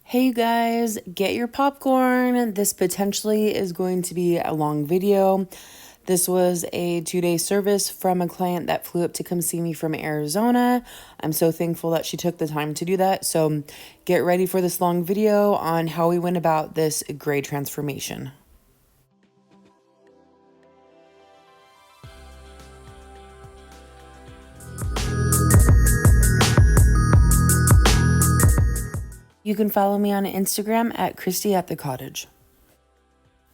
Hey you guys, get your popcorn. This potentially is going to be a long video. This was a 2-day service from a client that flew up to come see me from Arizona. I'm so thankful that she took the time to do that. So get ready for this long video on how we went about this gray transformation. You can follow me on Instagram at Christy at the Cottage.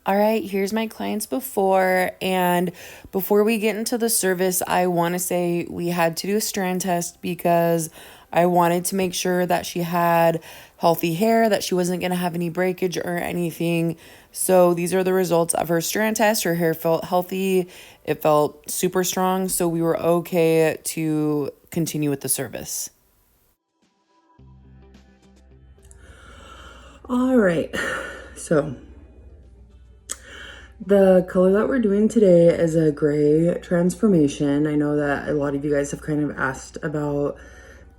All right, here's my clients before, and before we get into the service, I want to say we had to do a strand test because I wanted to make sure that she had healthy hair, that she wasn't going to have any breakage or anything. So these are the results of her strand test. Her hair felt healthy. It felt super strong, so we were okay to continue with the service. All right, so the color that we're doing today is a gray transformation. I know that a lot of you guys have kind of asked about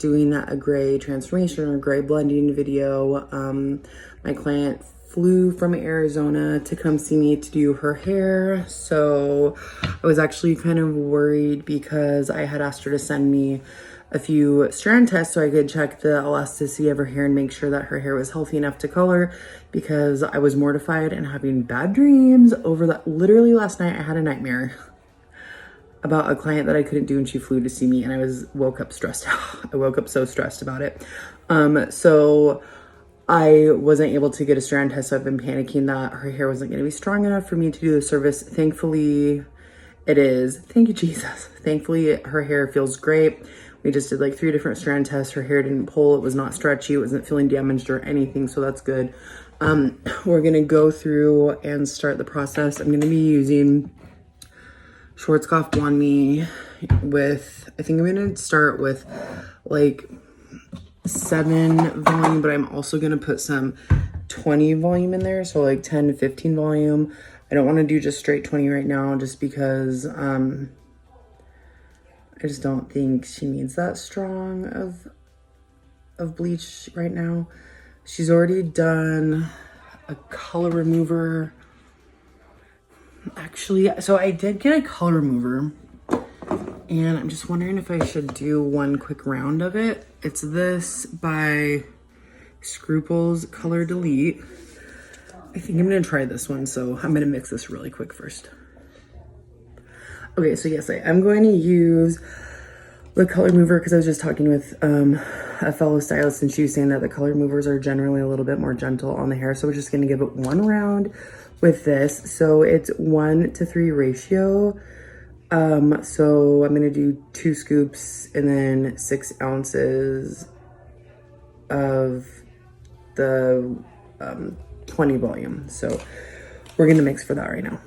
doing a gray transformation or gray blending video. My client flew from Arizona to come see me to do her hair. So I was actually kind of worried because I had asked her to send me a few strand tests so I could check the elasticity of her hair and make sure that her hair was healthy enough to color, because I was mortified and having bad dreams over that. Literally last night I had a nightmare about a client that I couldn't do and she flew to see me, and I woke up stressed out. I woke up so stressed about it. So I wasn't able to get a strand test, so I've been panicking that her hair wasn't going to be strong enough for me to do the service. Thankfully it is. Thank you, Jesus. Thankfully her hair feels great. We just did like 3 different strand tests. Her hair didn't pull. It was not stretchy. It wasn't feeling damaged or anything, so that's good. We're gonna go through and start the process. I'm gonna be using Schwarzkopf Blonde Me with, I think I'm gonna start with like 7 volume, but I'm also gonna put some 20 volume in there, so like 10 to 15 volume. I don't want to do just straight 20 right now, just because I just don't think she needs that strong of bleach right now. She's already done a color remover. Actually, so I did get a color remover, and I'm just wondering if I should do one quick round of it. It's this by Scruples Color Delete. I think I'm gonna try this one, so I'm gonna mix this really quick first. Okay, so yes, I am going to use the color mover because I was just talking with a fellow stylist, and she was saying that the color movers are generally a little bit more gentle on the hair. So we're just gonna give it one round with this. So it's 1:3 ratio. So I'm gonna do 2 scoops and then 6 ounces of the 20 volume. So we're gonna mix for that right now.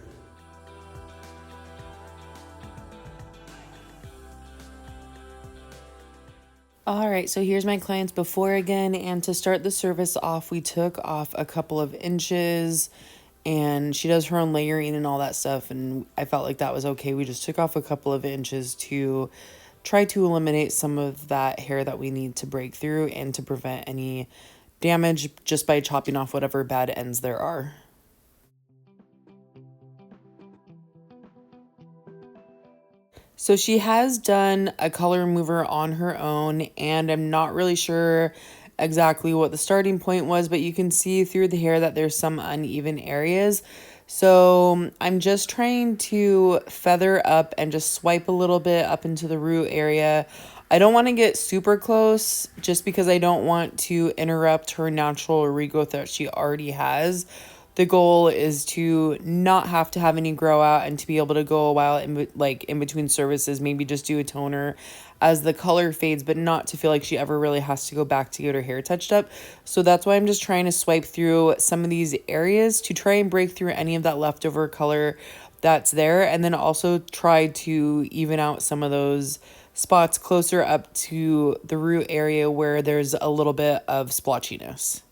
All right, so here's my client's before again, and to start the service off, we took off a couple of inches, and she does her own layering and all that stuff, and I felt like that was okay. We just took off a couple of inches to try to eliminate some of that hair that we need to break through and to prevent any damage just by chopping off whatever bad ends there are. So she has done a color remover on her own, and I'm not really sure exactly what the starting point was, but you can see through the hair that there's some uneven areas. So I'm just trying to feather up and just swipe a little bit up into the root area. I don't want to get super close just because I don't want to interrupt her natural regrowth that she already has. The goal is to not have to have any grow out and to be able to go a while in between services, maybe just do a toner as the color fades, but not to feel like she ever really has to go back to get her hair touched up. So that's why I'm just trying to swipe through some of these areas to try and break through any of that leftover color that's there, and then also try to even out some of those spots closer up to the root area where there's a little bit of splotchiness.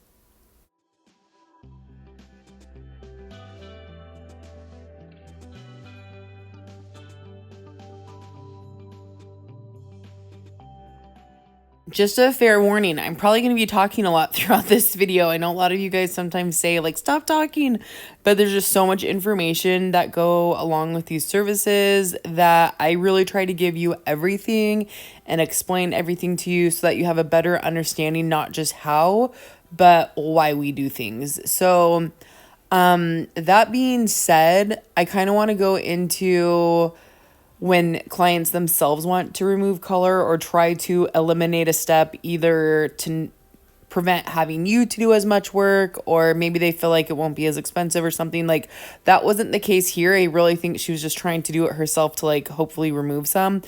just a fair warning, I'm probably going to be talking a lot throughout this video. I know a lot of you guys sometimes say, like, stop talking, but there's just so much information that go along with these services that I really try to give you everything and explain everything to you so that you have a better understanding, not just how, but why we do things. So, that being said, I kind of want to go into when clients themselves want to remove color or try to eliminate a step, either to prevent having you to do as much work, or maybe they feel like it won't be as expensive or something. Like, that wasn't the case here. I really think she was just trying to do it herself to, like, hopefully remove some.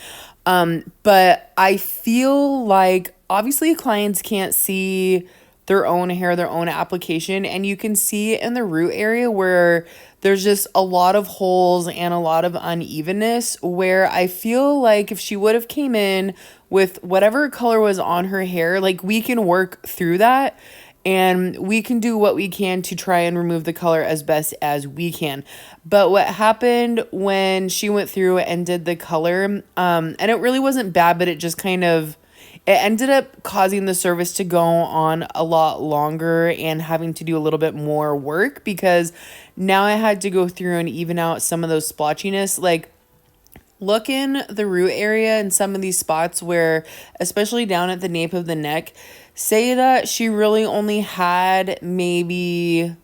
But I feel like obviously clients can't see their own hair, their own application, and you can see in the root area where there's just a lot of holes and a lot of unevenness, where I feel like if she would have came in with whatever color was on her hair, like, we can work through that and we can do what we can to try and remove the color as best as we can. But what happened when she went through and did the color, and it really wasn't bad, but it just kind of, it ended up causing the service to go on a lot longer and having to do a little bit more work, because now I had to go through and even out some of those splotchiness. Like, look in the root area in some of these spots where, especially down at the nape of the neck, say that she really only had maybe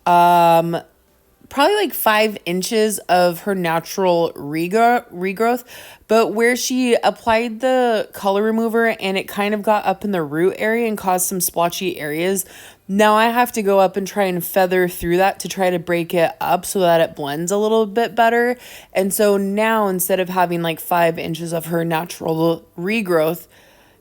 probably like 5 inches of her natural regrowth, but where she applied the color remover and it kind of got up in the root area and caused some splotchy areas, now I have to go up and try and feather through that to try to break it up so that it blends a little bit better. And so now, instead of having like 5 inches of her natural regrowth,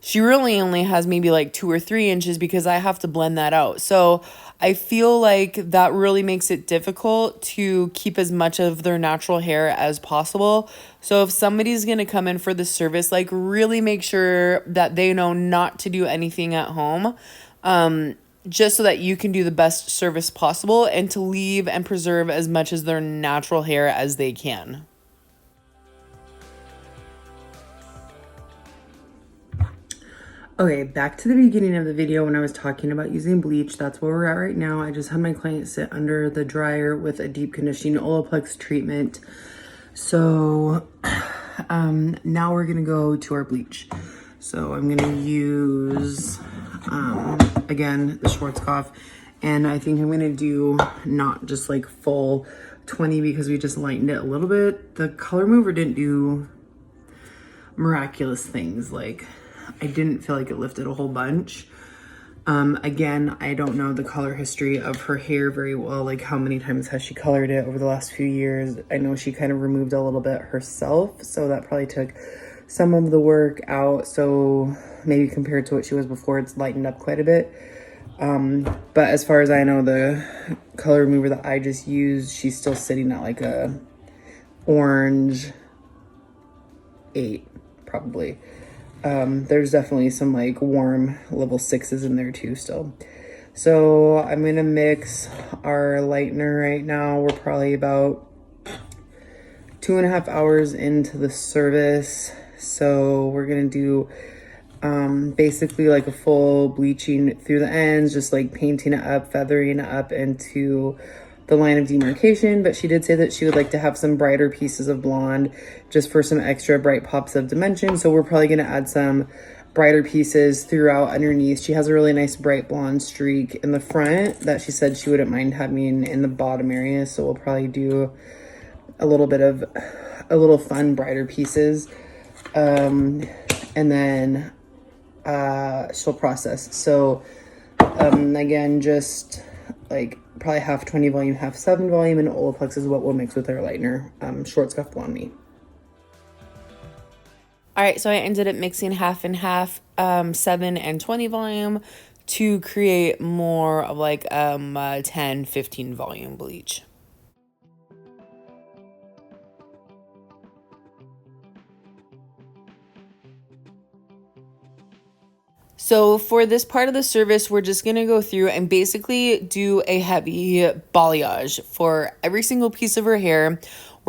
she really only has maybe like 2 or 3 inches because I have to blend that out. So I feel like that really makes it difficult to keep as much of their natural hair as possible. So if somebody's going to come in for the service, like, really make sure that they know not to do anything at home, just so that you can do the best service possible and to leave and preserve as much as their natural hair as they can. Okay, back to the beginning of the video when I was talking about using bleach. That's where we're at right now. I just had my client sit under the dryer with a deep conditioning Olaplex treatment. So now we're gonna go to our bleach. So I'm gonna use, again, the Schwarzkopf. And I think I'm gonna do not just like full 20 because we just lightened it a little bit. The color mover didn't do miraculous things. Like, I didn't feel like it lifted a whole bunch. Again, I don't know the color history of her hair very well. Like, how many times has she colored it over the last few years? I know she kind of removed a little bit herself, so that probably took some of the work out. So maybe compared to what she was before, it's lightened up quite a bit. But as far as I know, the color remover that I just used, she's still sitting at like a orange 8, probably. There's definitely some like warm level 6s in there too still. So I'm gonna mix our lightener right now. We're probably about 2.5 hours into the service. So we're gonna do basically like a full bleaching through the ends, just like painting it up, feathering it up into the line of demarcation. But she did say that she would like to have some brighter pieces of blonde just for some extra bright pops of dimension. So we're probably going to add some brighter pieces throughout underneath. She has a really nice bright blonde streak in the front that she said she wouldn't mind having in the bottom area. So we'll probably do a little bit of fun brighter pieces. And then she'll process. So again, just like probably half 20 volume, half 7 volume, and Olaplex is what we'll mix with our lightener, Schwarzkopf Blonde Me. All right, so I ended up mixing half and half, 7 and 20 volume to create more of like 10, 15 volume bleach. So for this part of the service, we're just going to go through and basically do a heavy balayage for every single piece of her hair.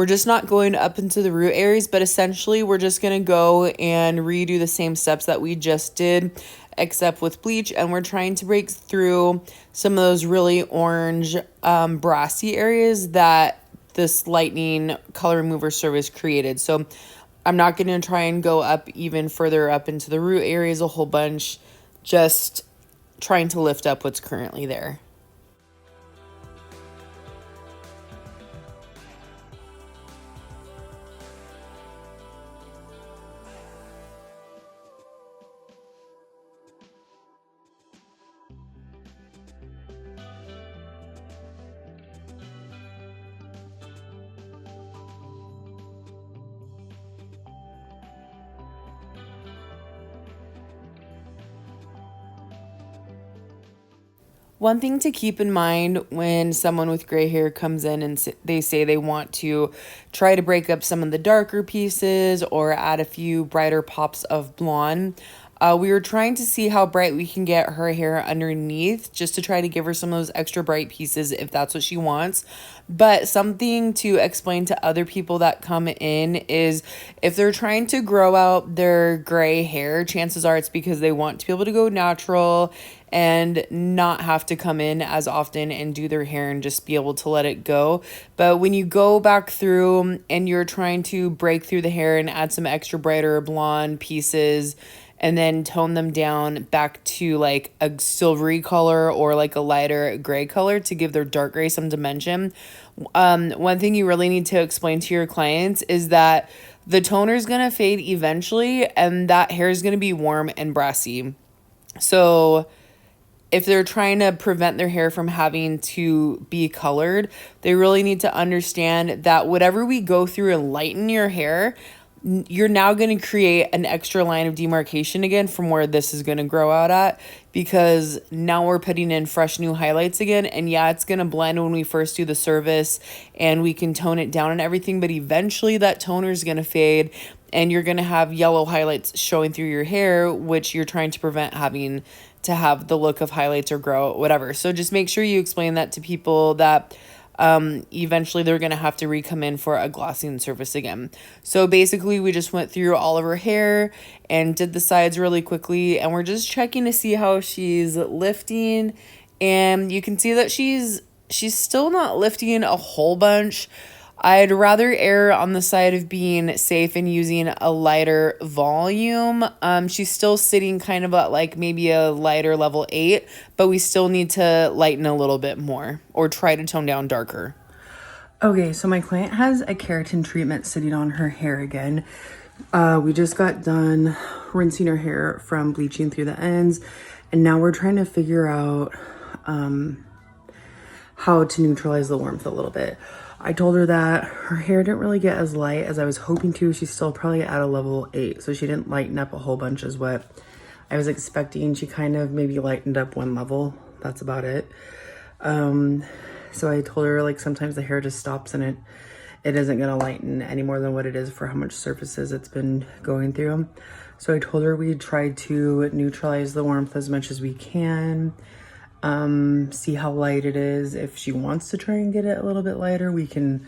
We're just not going up into the root areas, but essentially we're just going to go and redo the same steps that we just did, except with bleach, and we're trying to break through some of those really orange brassy areas that this lightning color remover service created. So I'm not going to try and go up even further up into the root areas a whole bunch, just trying to lift up what's currently there. One thing to keep in mind when someone with gray hair comes in and they say they want to try to break up some of the darker pieces or add a few brighter pops of blonde, we were trying to see how bright we can get her hair underneath just to try to give her some of those extra bright pieces if that's what she wants. But something to explain to other people that come in is if they're trying to grow out their gray hair, chances are it's because they want to be able to go natural and not have to come in as often and do their hair and just be able to let it go. But when you go back through and you're trying to break through the hair and add some extra brighter blonde pieces and then tone them down back to like a silvery color or like a lighter gray color to give their dark gray some dimension. One thing you really need to explain to your clients is that the toner is going to fade eventually and that hair is going to be warm and brassy. So if they're trying to prevent their hair from having to be colored, they really need to understand that whatever we go through and lighten your hair, you're now going to create an extra line of demarcation again from where this is going to grow out at, because now we're putting in fresh new highlights again. And yeah, it's going to blend when we first do the service and we can tone it down and everything, but eventually that toner is going to fade and you're going to have yellow highlights showing through your hair, which you're trying to prevent having to have the look of highlights or grow, whatever. So just make sure you explain that to people that eventually they're going to have to re-come in for a glossing service again. So basically we just went through all of her hair and did the sides really quickly, and we're just checking to see how she's lifting, and you can see that she's still not lifting a whole bunch. I'd rather err on the side of being safe and using a lighter volume. She's still sitting kind of at like maybe a lighter level 8, but we still need to lighten a little bit more or try to tone down darker. Okay, so my client has a keratin treatment sitting on her hair again. We just got done rinsing her hair from bleaching through the ends, and now we're trying to figure out how to neutralize the warmth a little bit. I told her that her hair didn't really get as light as I was hoping to. She's still probably at a level 8, so she didn't lighten up a whole bunch is what I was expecting. She kind of maybe lightened up one level. That's about it. So I told her like sometimes the hair just stops and it isn't going to lighten any more than what it is for how much surfaces it's been going through. So I told her we'd try to neutralize the warmth as much as we can. See how light it is. If she wants to try and get it a little bit lighter, we can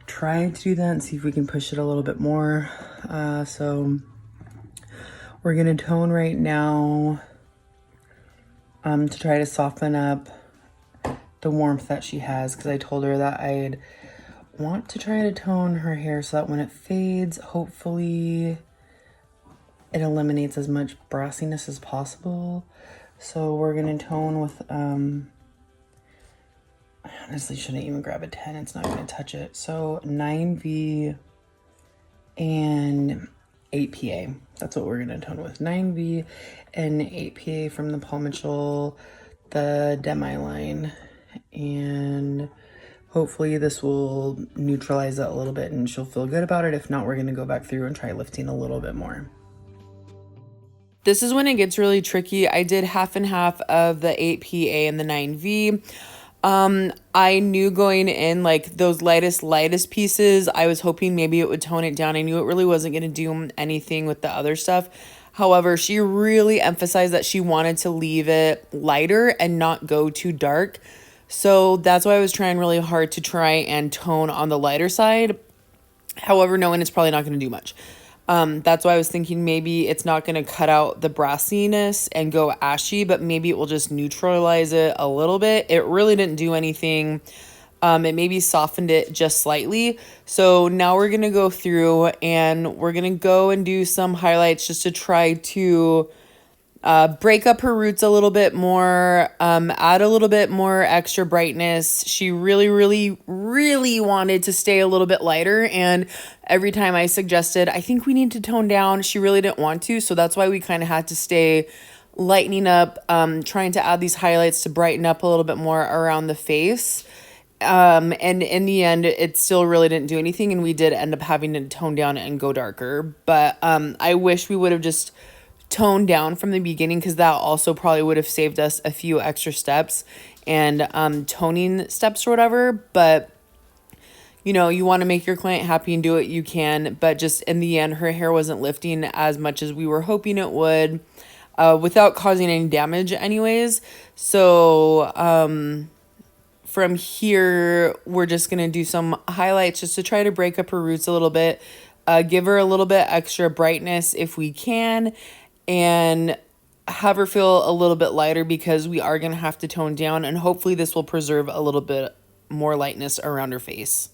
try to do that and see if we can push it a little bit more. So we're gonna tone right now to try to soften up the warmth that she has, because I told her that I'd want to try to tone her hair so that when it fades, hopefully it eliminates as much brassiness as possible. So we're gonna tone with, I honestly shouldn't even grab a 10, it's not gonna touch it. So 9V and 8PA, that's what we're gonna tone with. 9V and 8PA from the Paul Mitchell, the Demi line. And hopefully this will neutralize it a little bit and she'll feel good about it. If not, we're gonna go back through and try lifting a little bit more. This is when it gets really tricky. I did half and half of the 8PA and the 9V. I knew going in, like those lightest pieces, I was hoping maybe it would tone it down. I knew it really wasn't going to do anything with the other stuff. However, she really emphasized that she wanted to leave it lighter and not go too dark. So that's why I was trying really hard to try and tone on the lighter side. However, knowing it's probably not going to do much. That's why I was thinking maybe it's not going to cut out the brassiness and go ashy, but maybe it will just neutralize it a little bit. It really didn't do anything. It maybe softened it just slightly. So now we're going to go through and we're going to go and do some highlights just to try to break up her roots a little bit more, add a little bit more extra brightness. She really, really, really wanted to stay a little bit lighter. And every time I suggested, I think we need to tone down, she really didn't want to. So that's why we kind of had to stay lightening up, trying to add these highlights to brighten up a little bit more around the face. And in the end, it still really didn't do anything. And we did end up having to tone down and go darker. But I wish we would have just toned down from the beginning, because that also probably would have saved us a few extra steps and toning steps or whatever. But you know, you want to make your client happy and do what you can, but just in the end, her hair wasn't lifting as much as we were hoping it would, without causing any damage anyways. So from here, we're just going to do some highlights just to try to break up her roots a little bit, give her a little bit extra brightness if we can, and have her feel a little bit lighter, because we are going to have to tone down, and hopefully this will preserve a little bit more lightness around her face.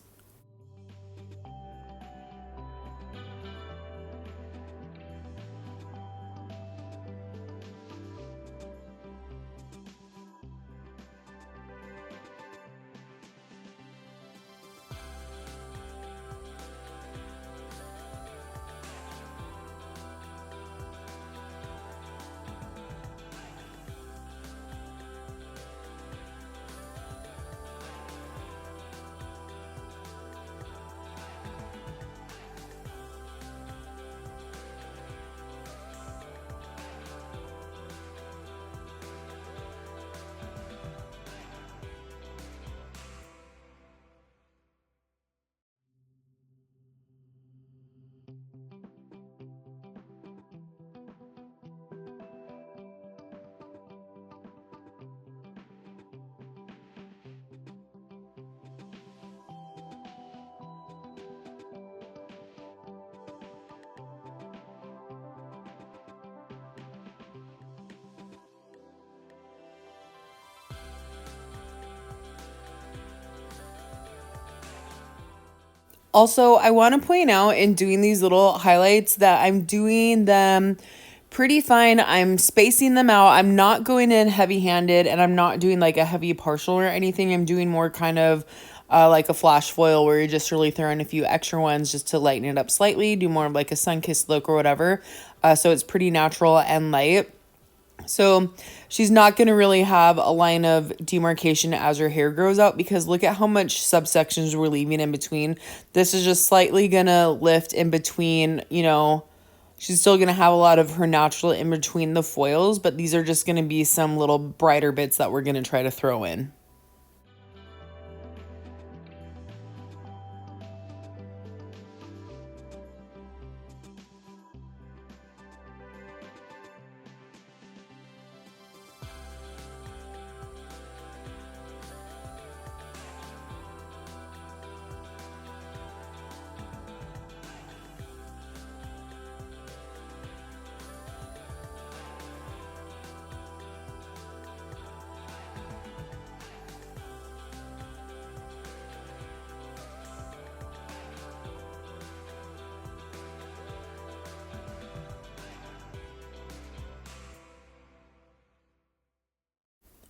Also, I want to point out in doing these little highlights that I'm doing them pretty fine. I'm spacing them out. I'm not going in heavy handed, and I'm not doing like a heavy partial or anything. I'm doing more kind of like a flash foil, where you're just really throwing a few extra ones just to lighten it up slightly, do more of like a sun-kissed look or whatever. So it's pretty natural and light. So she's not going to really have a line of demarcation as her hair grows out, because look at how much subsections we're leaving in between. This is just slightly going to lift in between, you know, she's still going to have a lot of her natural in between the foils, but these are just going to be some little brighter bits that we're going to try to throw in.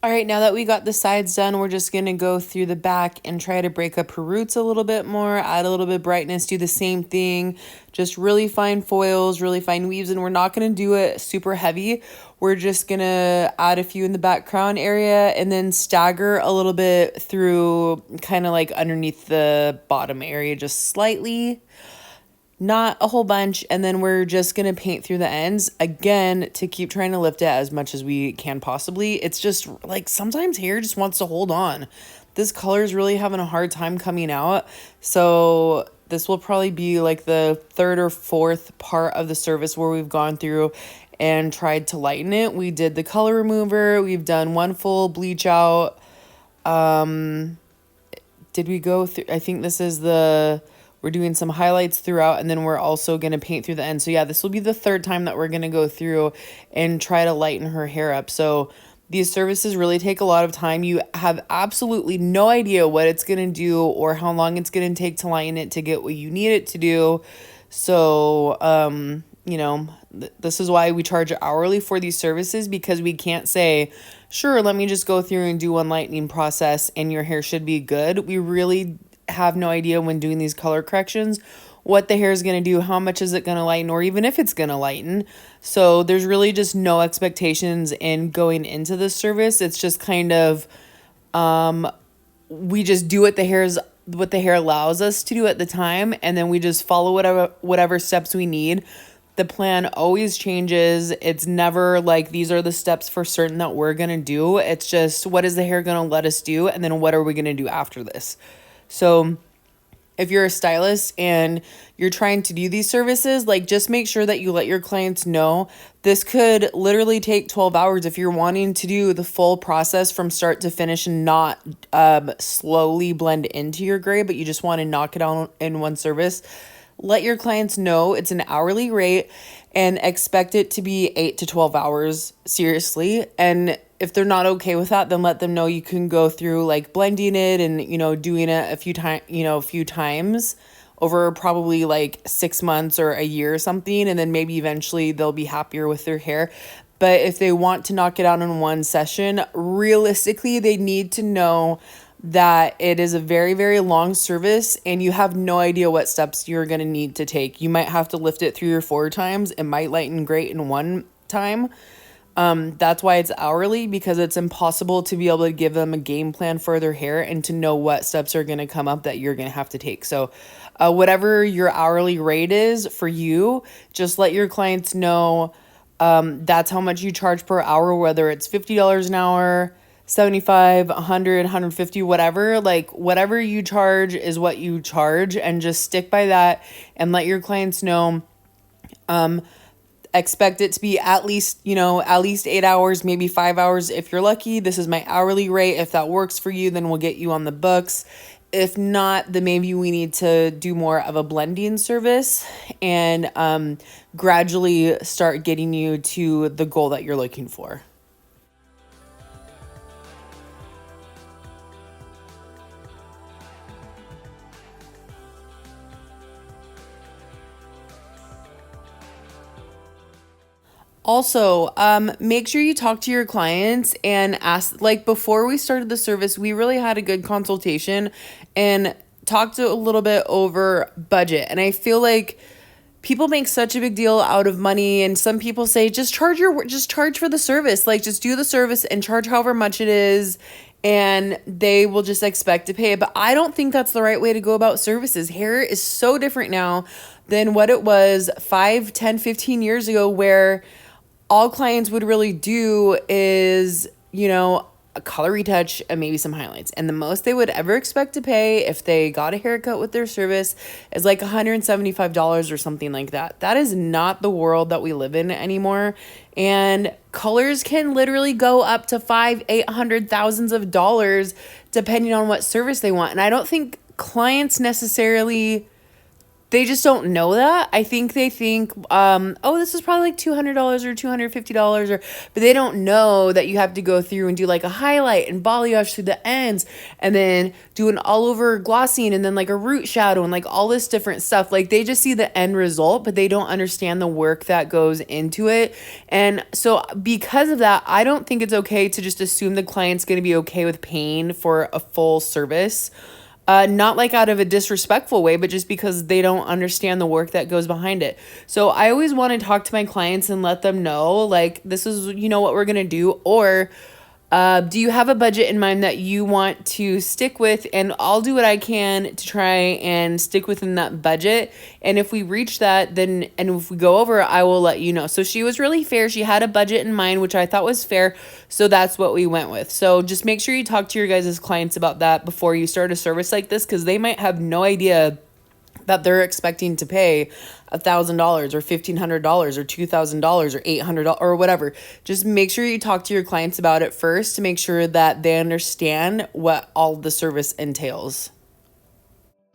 All right, now that we got the sides done, we're just going to go through the back and try to break up her roots a little bit more, add a little bit of brightness, do the same thing, just really fine foils, really fine weaves, and we're not going to do it super heavy. We're just going to add a few in the back crown area and then stagger a little bit through kind of like underneath the bottom area, just slightly. Not a whole bunch, and then we're just going to paint through the ends again to keep trying to lift it as much as we can possibly. It's just like sometimes hair just wants to hold on. This color is really having a hard time coming out, so this will probably be like the third or fourth part of the service where we've gone through and tried to lighten it. We did the color remover, we've done one full bleach out. Did we go through, I think this is the, We're doing some highlights throughout, and then we're also going to paint through the end. So yeah, this will be the third time that we're going to go through and try to lighten her hair up. So these services really take a lot of time. You have absolutely no idea what it's going to do or how long it's going to take to lighten it to get what you need it to do. So, this is why we charge hourly for these services, because we can't say, sure, let me just go through and do one lightening process and your hair should be good. We really have no idea when doing these color corrections what the hair is going to do, how much is it going to lighten, or even if it's going to lighten. So there's really just no expectations in going into this service. It's just kind of, we just do what the hair allows us to do at the time, and then we just follow whatever steps we need. The plan always changes. It's never like these are the steps for certain that we're going to do. It's just what is the hair going to let us do, and then what are we going to do after this. So if you're a stylist and you're trying to do these services, like just make sure that you let your clients know this could literally take 12 hours if you're wanting to do the full process from start to finish and not slowly blend into your gray, but you just want to knock it out in one service. Let your clients know it's an hourly rate and expect it to be 8 to 12 hours, seriously. And if they're not okay with that, then let them know you can go through like blending it and, doing it a few times over probably like 6 months or a year or something. And then maybe eventually they'll be happier with their hair. But if they want to knock it out in one session, realistically, they need to know that it is a very, very long service and you have no idea what steps you're going to need to take. You might have to lift it 3 or 4 times. It might lighten great in one time. That's why it's hourly, because it's impossible to be able to give them a game plan for their hair and to know what steps are going to come up that you're going to have to take. So whatever your hourly rate is for you, just let your clients know that's how much you charge per hour, whether it's $50 an hour, 75, 100, 150, whatever. Like whatever you charge is what you charge, and just stick by that and let your clients know. Expect it to be at least 8 hours, maybe 5 hours if you're lucky. This is my hourly rate. If that works for you, then we'll get you on the books. If not, then maybe we need to do more of a blending service and gradually start getting you to the goal that you're looking for. Also, make sure you talk to your clients and ask, like before we started the service, we really had a good consultation and talked a little bit over budget. And I feel like people make such a big deal out of money, and some people say just charge for the service. Like just do the service and charge however much it is, and they will just expect to pay it. But I don't think that's the right way to go about services. Hair is so different now than what it was 5, 10, 15 years ago, where all clients would really do is, a color retouch and maybe some highlights. And the most they would ever expect to pay if they got a haircut with their service is like $175 or something like that. That is not the world that we live in anymore. And colors can literally go up to $500,000-$800,000 of dollars depending on what service they want. And I don't think clients necessarily, they just don't know that. I think they think, this is probably like $200 or $250, but they don't know that you have to go through and do like a highlight and balayage through the ends, and then do an all over glossing, and then like a root shadow and like all this different stuff. Like they just see the end result, but they don't understand the work that goes into it. And so because of that, I don't think it's okay to just assume the client's going to be okay with paying for a full service. Not like out of a disrespectful way, but just because they don't understand the work that goes behind it. So I always want to talk to my clients and let them know, like, this is, what we're going to do. Or do you have a budget in mind that you want to stick with? And I'll do what I can to try and stick within that budget. And if we reach that, and if we go over, I will let you know. So she was really fair. She had a budget in mind, which I thought was fair. So that's what we went with. So just make sure you talk to your guys' clients about that before you start a service like this, because they might have no idea that they're expecting to pay $1,000 or $1,500 or $2,000 or $800 or whatever. Just make sure you talk to your clients about it first to make sure that they understand what all the service entails.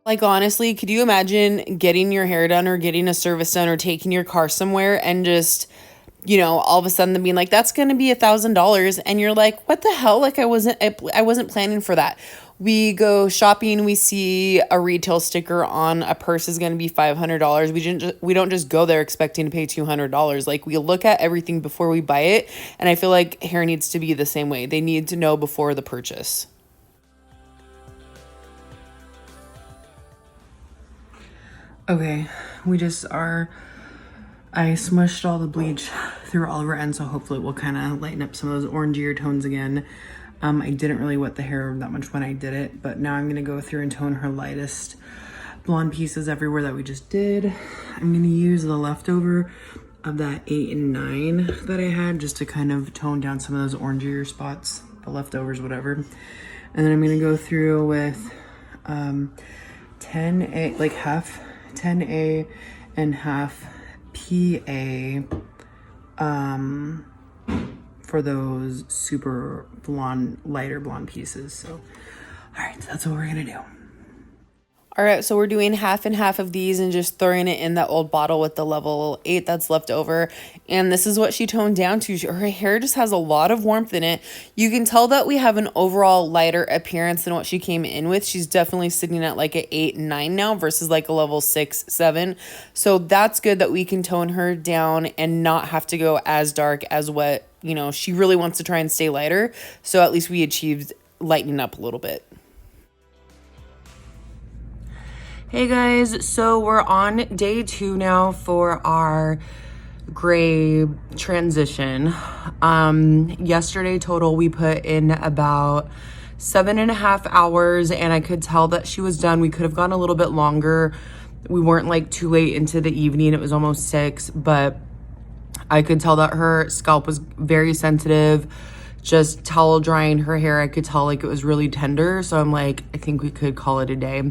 Like, honestly, could you imagine getting your hair done or getting a service done or taking your car somewhere and just, all of a sudden them being like, that's going to be $1,000. And you're like, what the hell? Like, I wasn't planning for that. We go shopping, we see a retail sticker on a purse is going to be $500. We don't just go there expecting to pay $200. Like, we look at everything before we buy it. And I feel like hair needs to be the same way. They need to know before the purchase. Okay, I smushed all the bleach through all of our ends, so hopefully it will kind of lighten up some of those orangier tones again. I didn't really wet the hair that much when I did it, but now I'm gonna go through and tone her lightest blonde pieces everywhere that we just did. I'm gonna use the leftover of that 8 and 9 that I had just to kind of tone down some of those orangier spots, the leftovers, whatever. And then I'm gonna go through with 10A, like half 10A and half PA for those super blonde, lighter blonde pieces. So, all right, that's what we're gonna do. All right, so we're doing half and half of these and just throwing it in that old bottle with the level 8 that's left over. And this is what she toned down to. Her hair just has a lot of warmth in it. You can tell that we have an overall lighter appearance than what she came in with. She's definitely sitting at like an 8 and 9 now versus like a level 6, 7. So that's good that we can tone her down and not have to go as dark as what, she really wants to try and stay lighter. So at least we achieved lightening up a little bit. Hey guys, so we're on day 2 now for our gray transition. Yesterday total we put in about 7.5 hours, and I could tell that she was done. We could have gone a little bit longer. We weren't like too late into the evening. It was almost 6, but I could tell that her scalp was very sensitive. Just towel drying her hair, I could tell like it was really tender. So I'm like, I think we could call it a day.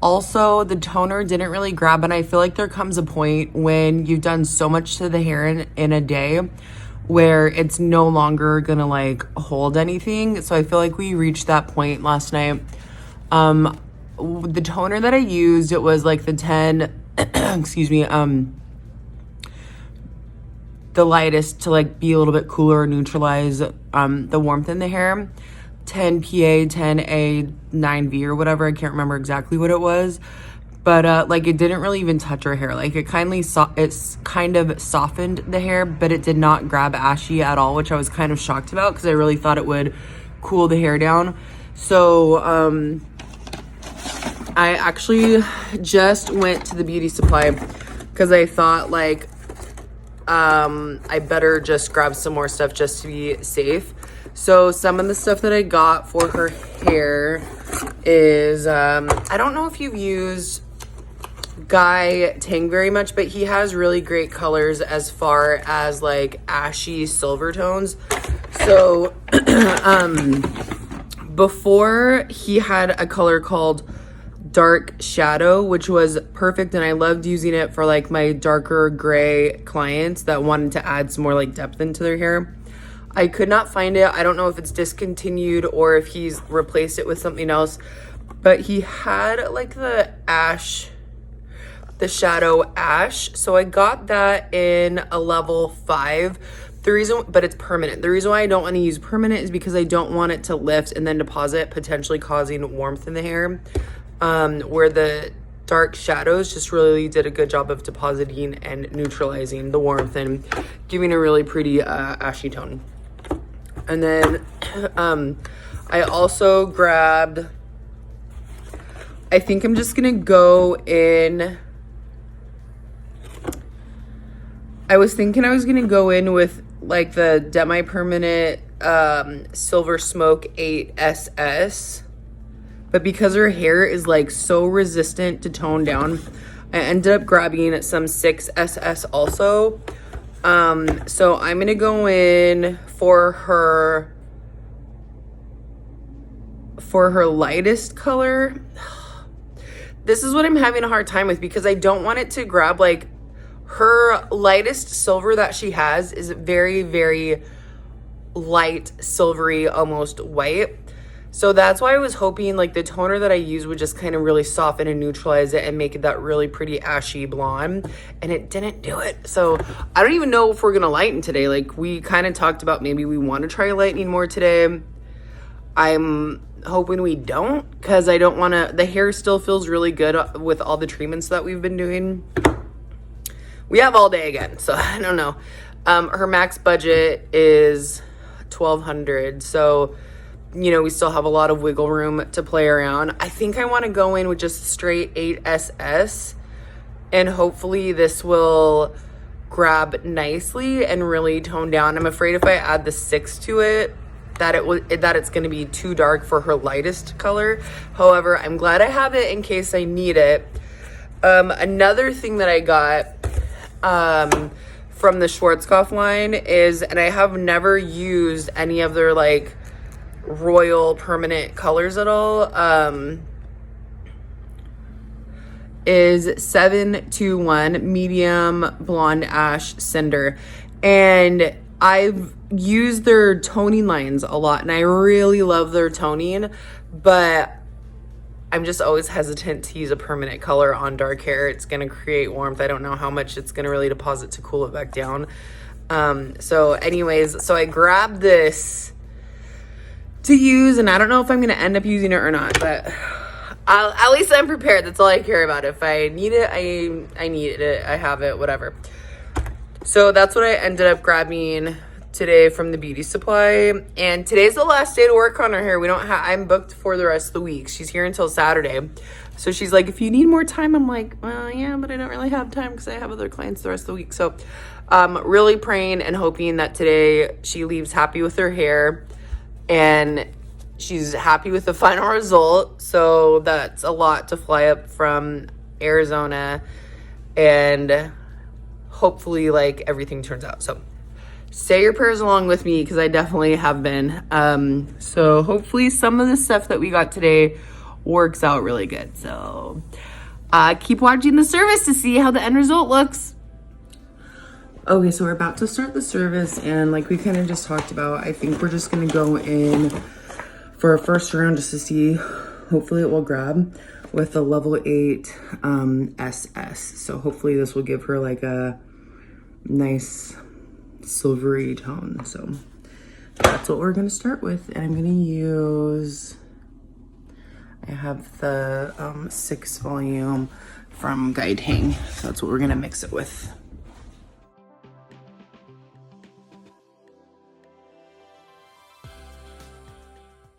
Also, the toner didn't really grab, and I feel like there comes a point when you've done so much to the hair in a day where it's no longer gonna like hold anything. So I feel like we reached that point last night. The toner that I used, it was like the 10, excuse me, the lightest to like be a little bit cooler, neutralize the warmth in the hair. 10 PA, 10A, 9V or whatever. I can't remember exactly what it was, but like it didn't really even touch her hair. Like it kind of softened the hair, but it did not grab ashy at all, which I was kind of shocked about because I really thought it would cool the hair down. So I actually just went to the beauty supply because I thought like I better just grab some more stuff just to be safe. So some of the stuff that I got for her hair is, I don't know if you've used Guy Tang very much, but he has really great colors as far as like ashy silver tones. So before he had a color called Dark Shadow, which was perfect, and I loved using it for like my darker gray clients that wanted to add some more like depth into their hair. I could not find it. I don't know if it's discontinued or if he's replaced it with something else, but he had like the shadow ash. So I got that in a level 5. But it's permanent. The reason why I don't want to use permanent is because I don't want it to lift and then deposit, potentially causing warmth in the hair. Where the dark shadows just really did a good job of depositing and neutralizing the warmth and giving a really pretty ashy tone. And then I also grabbed, I think I'm just gonna go in, I was thinking I was gonna go in with like the demi-permanent Silver Smoke 8SS, but because her hair is like so resistant to tone down, I ended up grabbing some 6SS also. So I'm gonna go in for her lightest color. This is what I'm having a hard time with because I don't want it to grab. Like her lightest silver that she has is very, very light, silvery, almost white. So that's why I was hoping like the toner that I use would just kind of really soften and neutralize it and make it that really pretty ashy blonde, and it didn't do it. So I don't even know if we're gonna lighten today. Like we kind of talked about maybe we want to try lightening more today. I'm hoping we don't, because I don't want to, the hair still feels really good with all the treatments that we've been doing. We have all day again, so I don't know. Her max budget is $1,200, so you know, we still have a lot of wiggle room to play around. I think I want to go in with just straight 8SS, and hopefully this will grab nicely and really tone down. I'm afraid if I add the 6 to it, that it's going to be too dark for her lightest color. However, I'm glad I have it in case I need it. Another thing that I got from the Schwarzkopf line is, and I have never used any of their like royal permanent colors at all, is 721 medium blonde ash cinder, and I've used their toning lines a lot and I really love their toning, but I'm just always hesitant to use a permanent color on dark hair. It's going to create warmth. I don't know how much it's going to really deposit to cool it back down. So anyways, so I grabbed this to use, and I don't know if I'm going to end up using it or not, but at least I'm prepared. That's all I care about. If I need it, I need it. I have it, whatever. So that's what I ended up grabbing today from the beauty supply. And today's the last day to work on her hair. I'm booked for the rest of the week. She's here until Saturday. So she's like, if you need more time, I'm like, well, yeah, but I don't really have time because I have other clients the rest of the week. So really praying and hoping that today she leaves happy with her hair and she's happy with the final result. So that's a lot to fly up from Arizona, and hopefully like everything turns out. So say your prayers along with me, because I definitely have been. So hopefully some of the stuff that we got today works out really good. So keep watching the service to see how the end result looks. Okay, so we're about to start the service, and like we kind of just talked about, I think we're just gonna go in for a first round just to see, hopefully it will grab with a level 8 SS. So hopefully this will give her like a nice silvery tone. So that's what we're gonna start with, and I'm gonna use, I have the 6 volume from Guide Hang. So that's what we're gonna mix it with.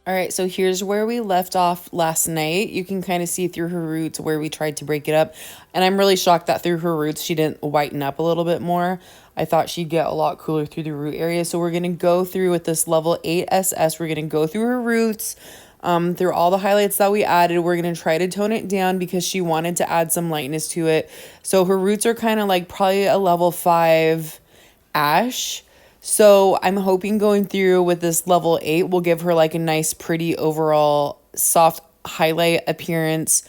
All right, so here's where we left off last night. You can kind of see through her roots where we tried to break it up. And I'm really shocked that through her roots, she didn't whiten up a little bit more. I thought she'd get a lot cooler through the root area. So we're going to go through with this level 8 SS. We're going to go through her roots, through all the highlights that we added. We're going to try to tone it down because she wanted to add some lightness to it. So her roots are kind of like probably a level 5 ash. So I'm hoping going through with this level 8 will give her like a nice, pretty overall soft highlight appearance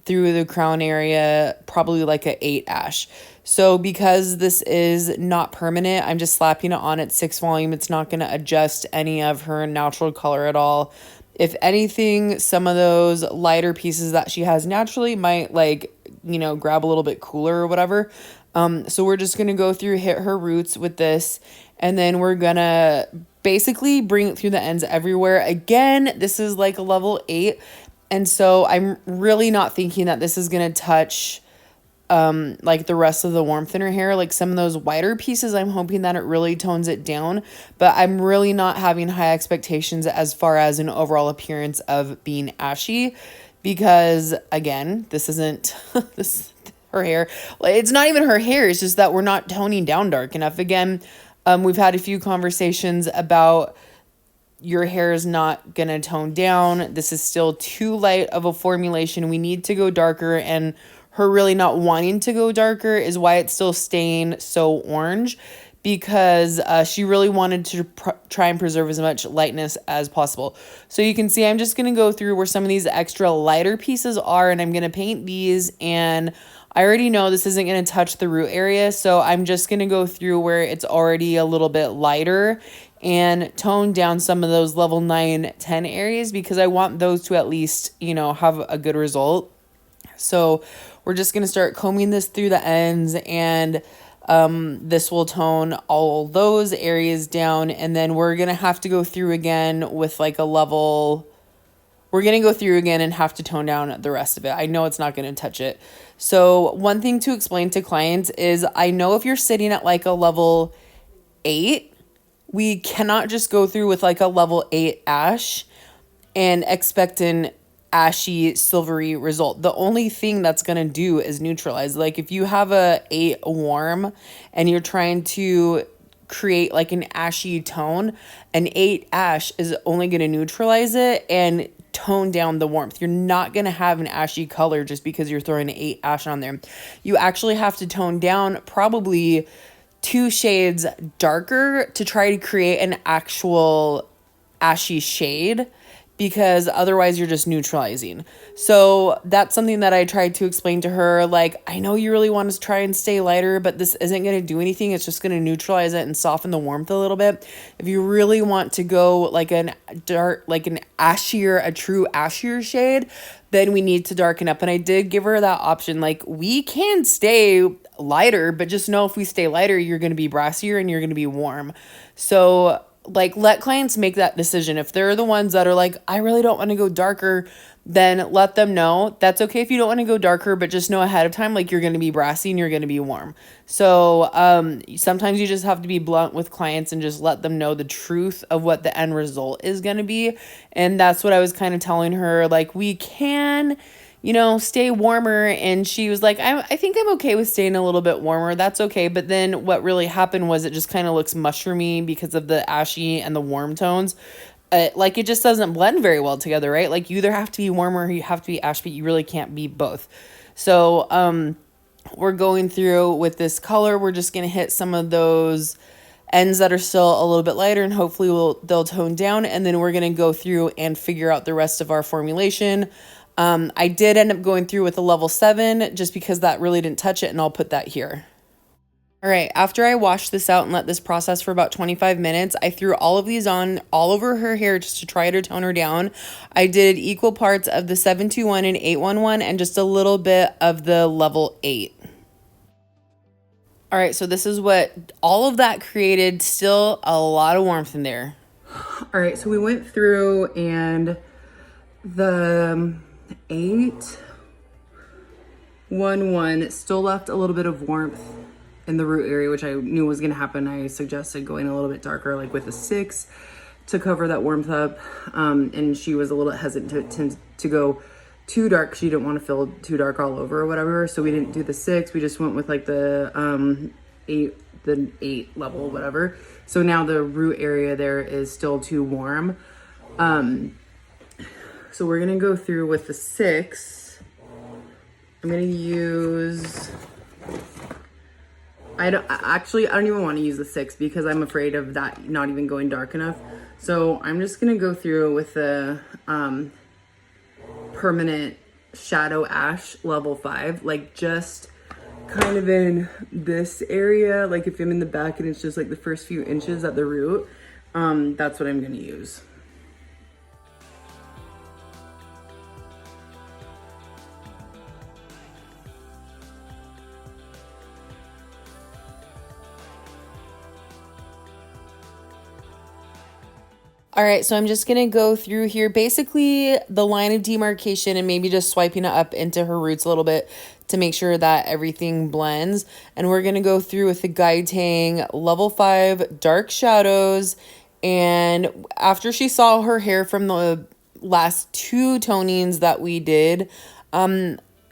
through the crown area, probably like a 8 ash. So because this is not permanent, I'm just slapping it on at 6 volume. It's not going to adjust any of her natural color at all. If anything, some of those lighter pieces that she has naturally might like, you know, grab a little bit cooler or whatever. So we're just going to go through, hit her roots with this, and then we're going to basically bring it through the ends everywhere. Again, this is like a level 8. And so I'm really not thinking that this is going to touch like the rest of the warmth in her hair. Like some of those whiter pieces, I'm hoping that it really tones it down. But I'm really not having high expectations as far as an overall appearance of being ashy. Because again, this isn't this her hair. Like, it's not even her hair. It's just that we're not toning down dark enough. Again, we've had a few conversations about your hair is not going to tone down. This is still too light of a formulation. We need to go darker, and her really not wanting to go darker is why it's still staying so orange, because she really wanted to try and preserve as much lightness as possible. So you can see I'm just going to go through where some of these extra lighter pieces are, and I'm going to paint these, and I already know this isn't going to touch the root area, so I'm just going to go through where it's already a little bit lighter and tone down some of those level 9, 10 areas because I want those to at least, have a good result. So we're just going to start combing this through the ends, and this will tone all those areas down. And then we're going to have to go through again with like a level. We're going to go through again and have to tone down the rest of it. I know it's not going to touch it. So one thing to explain to clients is I know if you're sitting at like a level 8, we cannot just go through with like a level 8 ash and expect an ashy silvery result. The only thing that's going to do is neutralize. Like if you have a 8 warm and you're trying to create like an ashy tone, an 8 ash is only going to neutralize it and tone down the warmth. You're not going to have an ashy color just because you're throwing an 8 ash on there. You actually have to tone down probably 2 shades darker to try to create an actual ashy shade, because otherwise you're just neutralizing. So that's something that I tried to explain to her. Like, I know you really want to try and stay lighter, but this isn't going to do anything. It's just going to neutralize it and soften the warmth a little bit. If you really want to go like an dark, like an ashier, a true ashier shade, then we need to darken up. And I did give her that option. Like, we can stay lighter, but just know if we stay lighter, you're going to be brassier and you're going to be warm. So like, let clients make that decision. If they're the ones that are like, I really don't want to go darker, then let them know. That's okay if you don't want to go darker, but just know ahead of time, like, you're going to be brassy and you're going to be warm. So sometimes you just have to be blunt with clients and just let them know the truth of what the end result is going to be. And that's what I was kind of telling her. Like, we can, stay warmer. And she was like, I think I'm okay with staying a little bit warmer. That's okay. But then what really happened was it just kind of looks mushroomy because of the ashy and the warm tones. Like, it just doesn't blend very well together, right? Like, you either have to be warmer or you have to be ash, but you really can't be both. So we're going through with this color. We're just going to hit some of those ends that are still a little bit lighter, and hopefully they'll tone down. And then we're going to go through and figure out the rest of our formulation. I did end up going through with a level 7 just because that really didn't touch it, and I'll put that here. All right, after I washed this out and let this process for about 25 minutes, I threw all of these on all over her hair just to try to tone her down. I did equal parts of the 721 and 811 and just a little bit of the level 8. All right, so this is what all of that created. Still a lot of warmth in there. All right, so we went through, and the 811 still left a little bit of warmth in the root area, which I knew was going to happen. I suggested going a little bit darker, like with a 6, to cover that warmth up. And she was a little hesitant to go too dark. She didn't want to feel too dark all over or whatever. So we didn't do the 6. We just went with like the 8 level, whatever. So now the root area there is still too warm. So we're going to go through with the 6. I'm going to use... I don't even want to use the 6 because I'm afraid of that not even going dark enough. So I'm just going to go through with the permanent shadow ash level 5, like just kind of in this area. Like if I'm in the back and it's just like the first few inches at the root, that's what I'm going to use. All right, so I'm just going to go through here, basically the line of demarcation, and maybe just swiping it up into her roots a little bit to make sure that everything blends. And we're going to go through with the Guide Tang level 5 dark shadows. And after she saw her hair from the last 2 tonings that we did,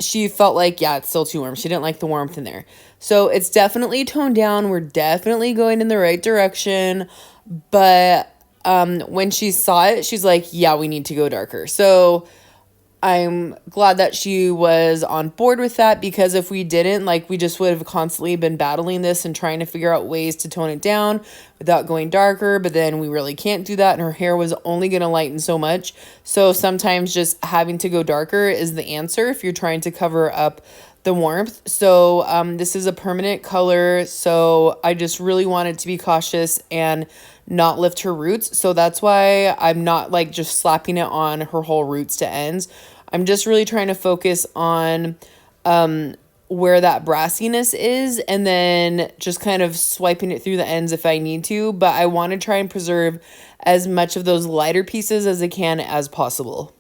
she felt like, yeah, it's still too warm. She didn't like the warmth in there. So it's definitely toned down. We're definitely going in the right direction. But when she saw it, she's like, yeah, we need to go darker. So I'm glad that she was on board with that, because if we didn't, like, we just would have constantly been battling this and trying to figure out ways to tone it down without going darker. But then we really can't do that, and her hair was only going to lighten so much. So sometimes just having to go darker is the answer if you're trying to cover up the warmth. So this is a permanent color, so I just really wanted to be cautious and not lift her roots. So that's why I'm not like just slapping it on her whole roots to ends. I'm just really trying to focus on where that brassiness is, and then just kind of swiping it through the ends if I need to. But I want to try and preserve as much of those lighter pieces as I can as possible.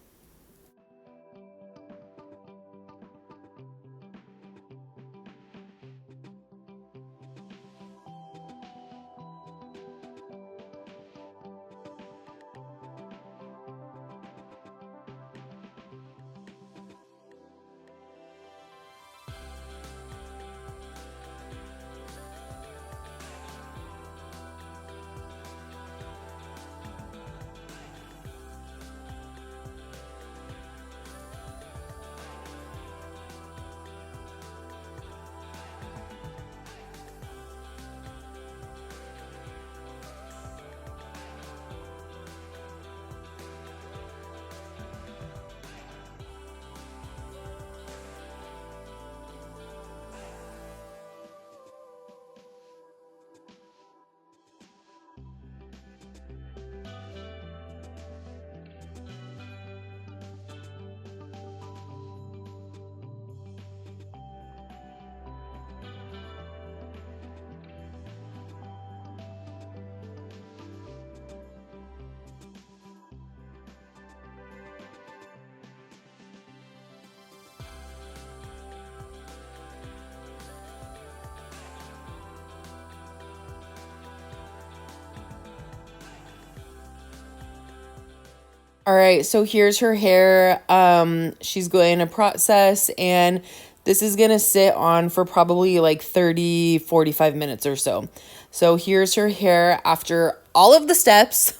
All right, so here's her hair. She's going to process, and this is going to sit on for probably like 30, 45 minutes or so. So here's her hair after all of the steps.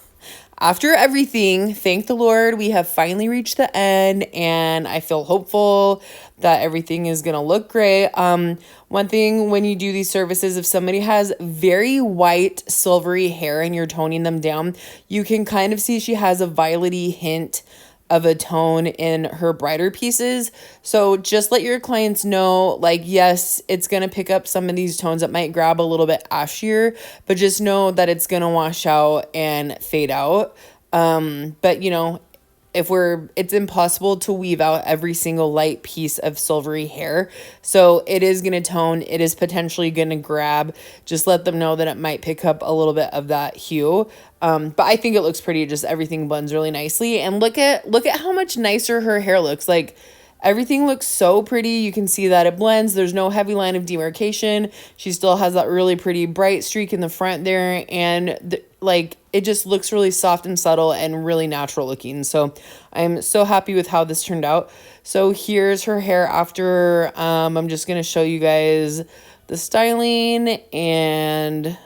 After everything, thank the Lord, we have finally reached the end, and I feel hopeful that everything is going to look great. One thing when you do these services, if somebody has very white, silvery hair and you're toning them down, you can kind of see she has a violety hint of a tone in her brighter pieces. So just let your clients know, like, yes, it's going to pick up some of these tones that might grab a little bit ashier, but just know that it's going to wash out and fade out. But you know, it's impossible to weave out every single light piece of silvery hair. So it is going to tone, it is potentially going to grab. Just let them know that it might pick up a little bit of that hue. But I think it looks pretty. Just everything blends really nicely. And look at how much nicer her hair looks. Like, everything looks so pretty. You can see that it blends. There's no heavy line of demarcation. She still has that really pretty bright streak in the front there. And like, it just looks really soft and subtle and really natural looking. So I'm so happy with how this turned out. So here's her hair after. I'm just going to show you guys the styling, and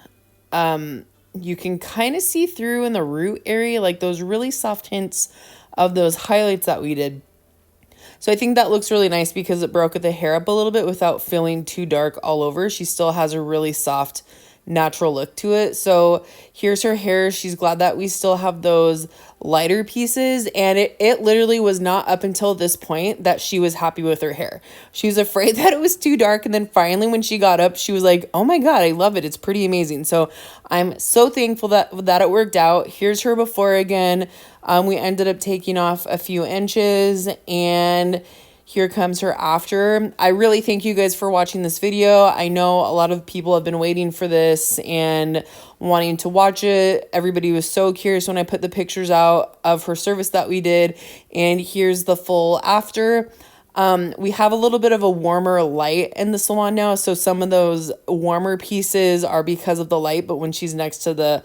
you can kind of see through in the root area, like those really soft hints of those highlights that we did. So I think that looks really nice because it broke the hair up a little bit without feeling too dark all over. She still has a really soft, natural look to it. So here's her hair. She's glad that we still have those lighter pieces, and it literally was not up until this point that she was happy with her hair. She was afraid that it was too dark, and then finally when she got up, she was like, oh my god, I love it. It's pretty amazing. So I'm so thankful that it worked out. Here's her before again. We ended up taking off a few inches, and here comes her after. I really thank you guys for watching this video. I know a lot of people have been waiting for this and wanting to watch it. Everybody was so curious when I put the pictures out of her service that we did, and here's the full after. We have a little bit of a warmer light in the salon now, so some of those warmer pieces are because of the light, but when she's next to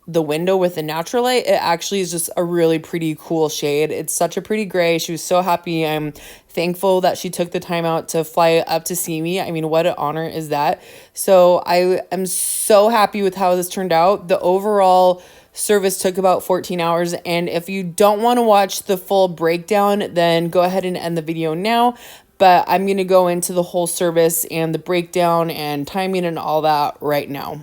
the window with the natural light, it actually is just a really pretty cool shade. It's such a pretty gray. She was so happy. I'm thankful that she took the time out to fly up to see me. I mean, what an honor is that? So I am so happy with how this turned out. The overall service took about 14 hours, and if you don't want to watch the full breakdown, then go ahead and end the video now. But I'm going to go into the whole service and the breakdown and timing and all that right now.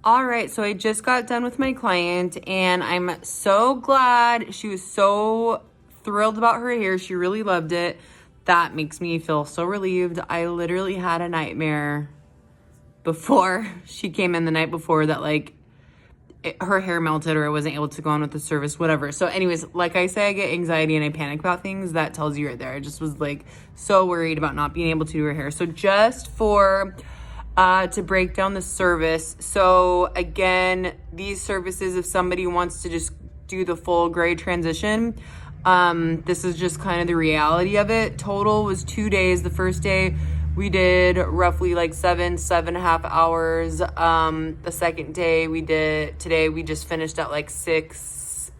All right, so I just got done with my client, and I'm so glad. She was so thrilled about her hair. She really loved it. That makes me feel so relieved. I literally had a nightmare before she came in the night before that like her hair melted or I wasn't able to go on with the service, whatever. So anyways, like I say, I get anxiety and I panic about things. That tells you right there. I just was like so worried about not being able to do her hair. So just for to break down the service. So again, these services, if somebody wants to just do the full gray transition, this is just kind of the reality of it. Total was 2 days. The first day we did roughly like 7.5 hours. The second day today we just finished at like six,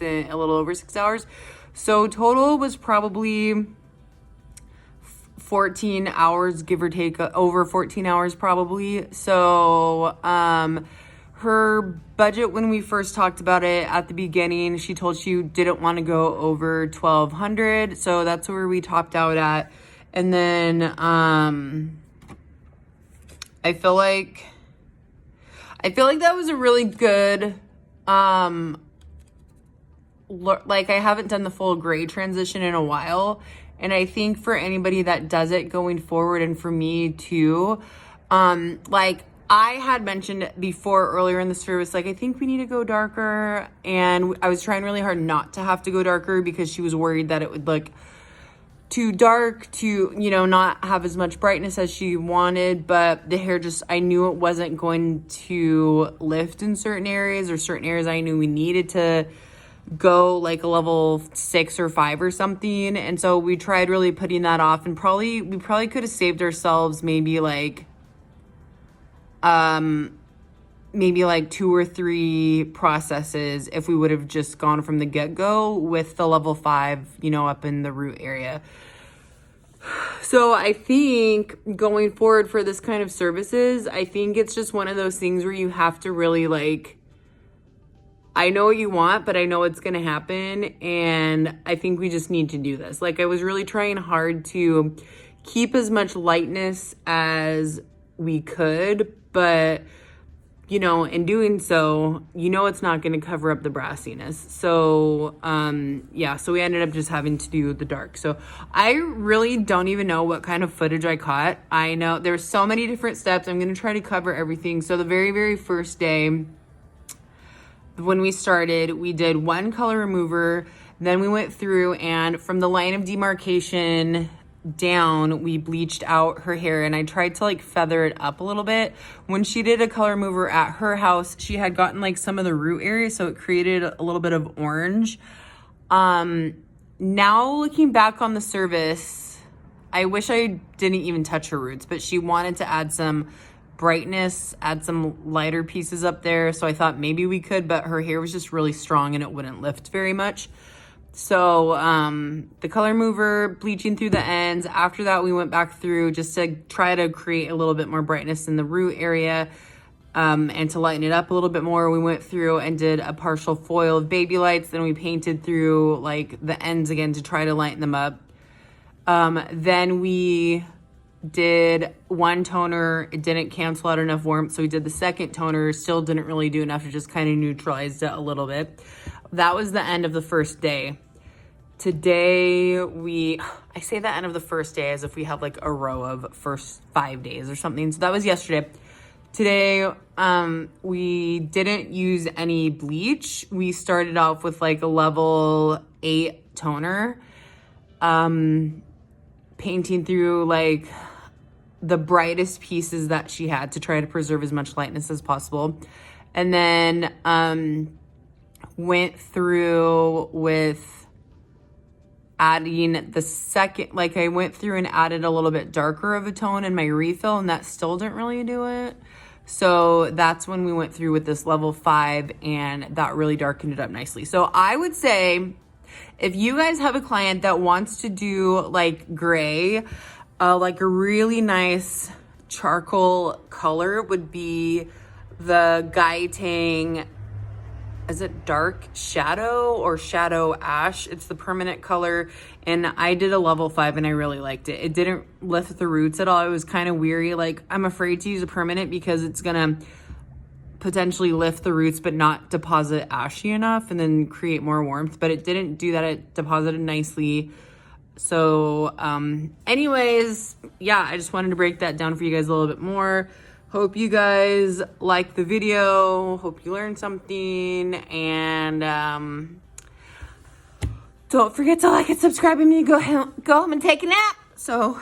a little over 6 hours. So total was probably 14 hours, give or take, over 14 hours probably. So, her budget when we first talked about it at the beginning, she told she didn't want to go over $1,200. So that's where we topped out at. And then, I feel like that was a really good, like I haven't done the full gray transition in a while. And I think for anybody that does it going forward, and for me too, like I had mentioned before earlier in the service, like I think we need to go darker. And I was trying really hard not to have to go darker because she was worried that it would look too dark to, you know, not have as much brightness as she wanted. But the hair just, I knew it wasn't going to lift in certain areas, or certain areas I knew we needed to go like a level 6 or 5 or something. And so we tried really putting that off, and we probably could have saved ourselves maybe like 2 or 3 processes if we would have just gone from the get-go with the level 5, you know, up in the root area. So I think going forward for this kind of services, I think it's just one of those things where you have to really like, I know what you want, but I know it's going to happen. And I think we just need to do this. Like I was really trying hard to keep as much lightness as we could, but you know, in doing so, you know, it's not going to cover up the brassiness. So, yeah, so we ended up just having to do the dark. So I really don't even know what kind of footage I caught. I know there's so many different steps. I'm going to try to cover everything. So the very, very first day when we started, we did one color remover. Then we went through, and from the line of demarcation down, we bleached out her hair, and I tried to like feather it up a little bit. When she did a color remover at her house, she had gotten like some of the root area, so it created a little bit of orange. Now looking back on the service, I wish I didn't even touch her roots, but she wanted to add some brightness, add some lighter pieces up there, so I thought maybe we could, but her hair was just really strong and it wouldn't lift very much. So the color remover, bleaching through the ends. After that, we went back through just to try to create a little bit more brightness in the root area, and to lighten it up a little bit more. We went through and did a partial foil of baby lights. Then we painted through like the ends again to try to lighten them up. Then we did one toner. It didn't cancel out enough warmth, so we did the second toner. Still didn't really do enough. It just kind of neutralized it a little bit. That was the end of the first day. Today, I say the end of the first day as if we have like a row of first 5 days or something. So that was yesterday. Today, we didn't use any bleach. We started off with like a level 8 toner, painting through like the brightest pieces that she had to try to preserve as much lightness as possible. And then, went through with adding the second, like I went through and added a little bit darker of a tone in my refill, and that still didn't really do it. So that's when we went through with this level 5, and that really darkened it up nicely. So I would say if you guys have a client that wants to do like gray, like a really nice charcoal color would be the Gaitang, is it dark shadow or shadow ash? It's the permanent color, and I did a level 5 and I really liked it. It didn't lift the roots at all. I was kind of weary. Like I'm afraid to use a permanent because it's gonna potentially lift the roots but not deposit ashy enough and then create more warmth. But it didn't do that. It deposited nicely. So anyways, yeah, I just wanted to break that down for you guys a little bit more. Hope you guys like the video. Hope you learned something. And don't forget to like and subscribe, and me go home and take a nap. So